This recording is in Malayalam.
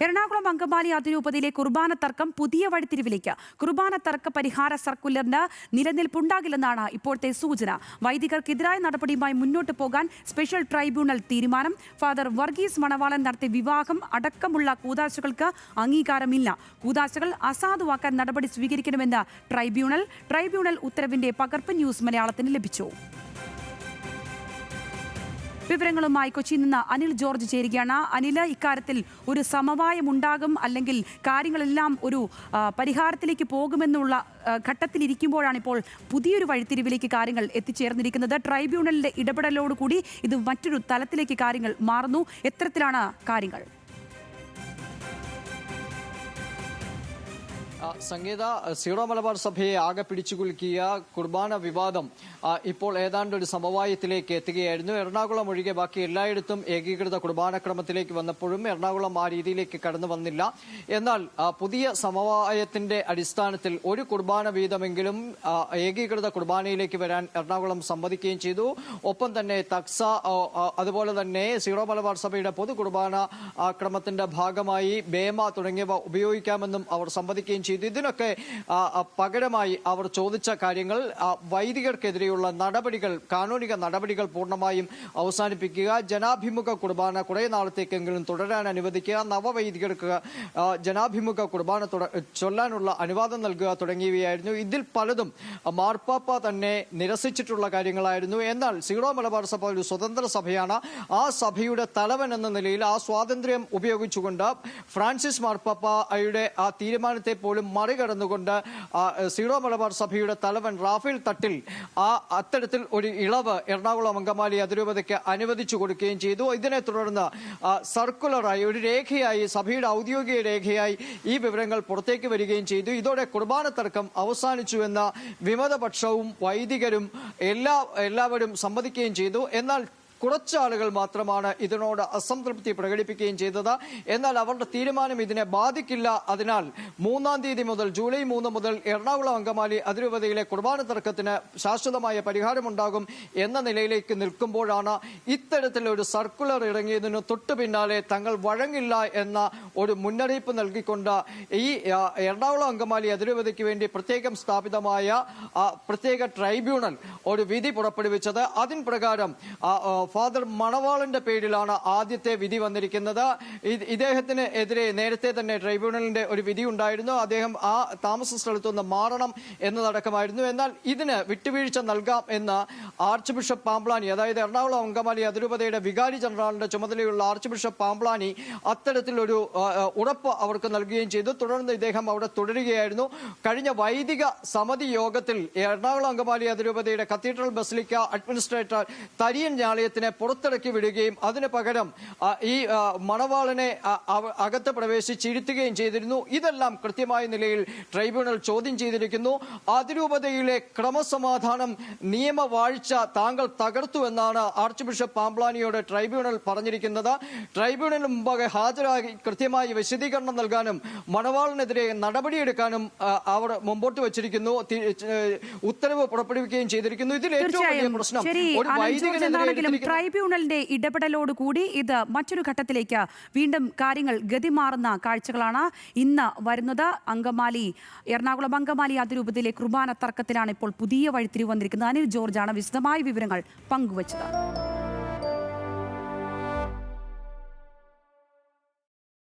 എറണാകുളം അങ്കമാലി അതിരൂപതയിലെ കുർബാന തർക്കം പുതിയ വഴിത്തിരിവിലേക്ക്. കുർബാന തർക്ക പരിഹാര സർക്കുലറിന് നിലനിൽപ്പുണ്ടാകില്ലെന്നാണ് ഇപ്പോഴത്തെ സൂചന. വൈദികർക്കെതിരായ നടപടിയുമായി മുന്നോട്ട് പോകാൻ സ്പെഷ്യൽ ട്രൈബ്യൂണൽ തീരുമാനം. ഫാദർ വർഗീസ് മണവാളൻ നടത്തിയ വിവാഹം അടക്കമുള്ള കൂദാശകൾക്ക് അംഗീകാരമില്ല. കൂദാശകൾ അസാധുവാക്കാൻ നടപടി സ്വീകരിക്കണമെന്ന് ട്രൈബ്യൂണൽ ഉത്തരവിന്റെ പകർപ്പ് ന്യൂസ് മലയാളത്തിന് ലഭിച്ചു. വിവരങ്ങളുമായി കൊച്ചിയിൽ നിന്ന് അനിൽ ജോർജ് ചേരുകയാണ്. അനിൽ, ഇക്കാര്യത്തിൽ ഒരു സമവായം ഉണ്ടാകും, അല്ലെങ്കിൽ കാര്യങ്ങളെല്ലാം ഒരു പരിഹാരത്തിലേക്ക് പോകുമെന്നുള്ള ഘട്ടത്തിലിരിക്കുമ്പോഴാണ് ഇപ്പോൾ പുതിയൊരു വഴിത്തിരിവിലേക്ക് കാര്യങ്ങൾ എത്തിച്ചേർന്നിരിക്കുന്നത്. ട്രൈബ്യൂണലിന്റെ ഇടപെടലോടുകൂടി ഇത് മറ്റൊരു തലത്തിലേക്ക് കാര്യങ്ങൾ മാറുന്നു. എത്തരത്തിലാണ് കാര്യങ്ങൾ? സംഗീത, സീറോ മലബാർ സഭയെ ആകെ പിടിച്ചുകുലുക്കിയ കുർബാന വിവാദം ഇപ്പോൾ ഏതാണ്ട് ഒരു സമവായത്തിലേക്ക് എത്തുകയായിരുന്നു. എറണാകുളം ഒഴികെ ബാക്കി എല്ലായിടത്തും ഏകീകൃത കുർബാനക്രമത്തിലേക്ക് വന്നപ്പോഴും എറണാകുളം ആ രീതിയിലേക്ക് കടന്നു വന്നില്ല. എന്നാൽ പുതിയ സമവായത്തിന്റെ അടിസ്ഥാനത്തിൽ ഒരു കുർബാന വീതമെങ്കിലും ഏകീകൃത കുർബാനയിലേക്ക് വരാൻ എറണാകുളം സമ്മതിക്കുകയും ചെയ്തു. ഒപ്പം തന്നെ തക്സ, അതുപോലെ തന്നെ സീറോ മലബാർ സഭയുടെ പൊതു കുർബാന ക്രമത്തിന്റെ ഭാഗമായി ബേമ തുടങ്ങിയവ ഉപയോഗിക്കാമെന്നും അവർ സമ്മതിക്കുകയും ചെയ്തു. ഇതിനൊക്കെ പകരമായി അവർ ചോദിച്ച കാര്യങ്ങൾ വൈദികർക്കെതിരെയുള്ള നടപടികൾ, കാനൂനിക നടപടികൾ പൂർണ്ണമായും അവസാനിപ്പിക്കുക, ജനാഭിമുഖ കുർബാന കുറെ നാളത്തേക്കെങ്കിലും തുടരാൻ അനുവദിക്കുക, നവവൈദികർക്ക് ജനാഭിമുഖ കുർബാന ചൊല്ലാനുള്ള അനുവാദം നൽകുക തുടങ്ങിയവയായിരുന്നു. ഇതിൽ പലതും മാർപ്പാപ്പ തന്നെ നിരസിച്ചിട്ടുള്ള കാര്യങ്ങളായിരുന്നു. എന്നാൽ സീറോ മലബാർ സഭ ഒരു സ്വതന്ത്ര സഭയാണ്. ആ സഭയുടെ തലവൻ എന്ന നിലയിൽ ആ സ്വാതന്ത്ര്യം ഉപയോഗിച്ചുകൊണ്ട് ഫ്രാൻസിസ് മാർപ്പാപ്പയുടെ ആ തീരുമാനത്തെ പോലും മറികടന്നുകൊണ്ട് സീറോ മലബാർ സഭയുടെ തലവൻ റാഫേൽ തട്ടിൽ അത്തരത്തിൽ ഒരു ഇളവ് എറണാകുളം അങ്കമാലി അതിരൂപതയ്ക്ക് അനുവദിച്ചു കൊടുക്കുകയും ചെയ്തു. ഇതിനെ തുടർന്ന് സർക്കുലറായി, ഒരു രേഖയായി, സഭയുടെ ഔദ്യോഗിക രേഖയായി ഈ വിവരങ്ങൾ പുറത്തേക്ക് വരികയും ചെയ്തു. ഇതോടെ കുർബാന തർക്കം അവസാനിച്ചുവെന്ന വിമതപക്ഷവും വൈദികരും എല്ലാവരും സമ്മതിക്കുകയും ചെയ്തു. എന്നാൽ കുറച്ചാളുകൾ മാത്രമാണ് ഇതിനോട് അസംതൃപ്തി പ്രകടിപ്പിക്കുകയും ചെയ്തത്. എന്നാൽ അവരുടെ തീരുമാനം ഇതിനെ ബാധിക്കില്ല. അതിനാൽ 3-ാം തീയതി മുതൽ, ജൂലൈ 3 മുതൽ എറണാകുളം അങ്കമാലി അതിരൂപതയിലെ കുർബാന തർക്കത്തിന് ശാശ്വതമായ പരിഹാരമുണ്ടാകും എന്ന നിലയിലേക്ക് നിൽക്കുമ്പോഴാണ് ഇത്തരത്തിലൊരു സർക്കുലർ ഇറങ്ങിയതിന് തൊട്ടു പിന്നാലെ തങ്ങൾ വഴങ്ങില്ല എന്ന ഒരു മുന്നറിയിപ്പ് നൽകിക്കൊണ്ട് ഈ എറണാകുളം അങ്കമാലി അതിരൂപതയ്ക്ക് വേണ്ടി പ്രത്യേകം സ്ഥാപിതമായ പ്രത്യേക ട്രൈബ്യൂണൽ ഒരു വിധി പുറപ്പെടുവിച്ചത്. അതിൻ പ്രകാരം ഫാദർ മണവാളന്റെ പേരിലാണ് ആദ്യത്തെ വിധി വന്നിരിക്കുന്നത്. ഇദ്ദേഹത്തിന് എതിരെ നേരത്തെ തന്നെ ട്രൈബ്യൂണലിന്റെ ഒരു വിധി ഉണ്ടായിരുന്നു. അദ്ദേഹം ആ താമസ സ്ഥലത്തുനിന്ന് മാറണം എന്നതടക്കമായിരുന്നു. എന്നാൽ ഇതിന് വിട്ടുവീഴ്ച നൽകാം എന്ന് ആർച്ച് ബിഷപ്പ് പാംപ്ലാനി, അതായത് എറണാകുളം അങ്കമാലി അതിരൂപതയുടെ വികാരി ജനറലിന്റെ ചുമതലയുള്ള ആർച്ച് ബിഷപ്പ് പാംപ്ലാനി അത്തരത്തിലൊരു ഉറപ്പ് അവർക്ക് നൽകുകയും ചെയ്തു. തുടർന്ന് ഇദ്ദേഹം അവിടെ തുടരുകയായിരുന്നു. കഴിഞ്ഞ വൈദിക സമിതി യോഗത്തിൽ എറണാകുളം അങ്കമാലി അതിരൂപതയുടെ കത്തീഡ്രൽ ബസിലിക്ക അഡ്മിനിസ്ട്രേറ്റർ തരിയൻ ഞാളിയത്തിനെ പുറത്തിറക്കി വിടുകയും അതിന് പകരം ഈ മണവാളനെ അകത്ത് പ്രവേശിച്ചിരുത്തുകയും ചെയ്തിരുന്നു. ഇതെല്ലാം കൃത്യമായ നിലയിൽ ട്രൈബ്യൂണൽ ചോദ്യം ചെയ്തിരിക്കുന്നു. അതിരൂപതയിലെ ക്രമസമാധാനം, നിയമവാഴ്ച താങ്കൾ തകർത്തു എന്നാണ് ആർച്ച് ബിഷപ്പ് പാംപ്ലാനിയോട് ട്രൈബ്യൂണൽ പറഞ്ഞിരിക്കുന്നത്. ട്രൈബ്യൂണലിന് മുമ്പാകെ ഹാജരായി കൃത്യമായി വിശദീകരണം നൽകാനും മണവാളിനെതിരെ നടപടിയെടുക്കാനും അവർ മുമ്പോട്ട് വച്ചിരിക്കുന്നു, ഉത്തരവ് പുറപ്പെടുവിക്കുകയും ചെയ്തിരിക്കുന്നു. ഇതിൽ ഏറ്റവും വലിയ പ്രശ്നം ഒരു വൈദികനെതിരെ ട്രൈബ്യൂണലിന്റെ ഇടപെടലോടുകൂടി ഇത് മറ്റൊരു ഘട്ടത്തിലേക്ക് വീണ്ടും കാര്യങ്ങൾ ഗതിമാറുന്ന കാഴ്ചകളാണ് ഇന്ന് വരുന്നത്. എറണാകുളം അങ്കമാലി അതിരൂപതയിലെ കുർബാന തർക്കത്തിലാണ് ഇപ്പോൾ പുതിയ വഴിത്തിരിവ് വന്നിരിക്കുന്നത്. അനിൽ ജോർജാണ് വിശദമായ വിവരങ്ങൾ പങ്കുവച്ചത്.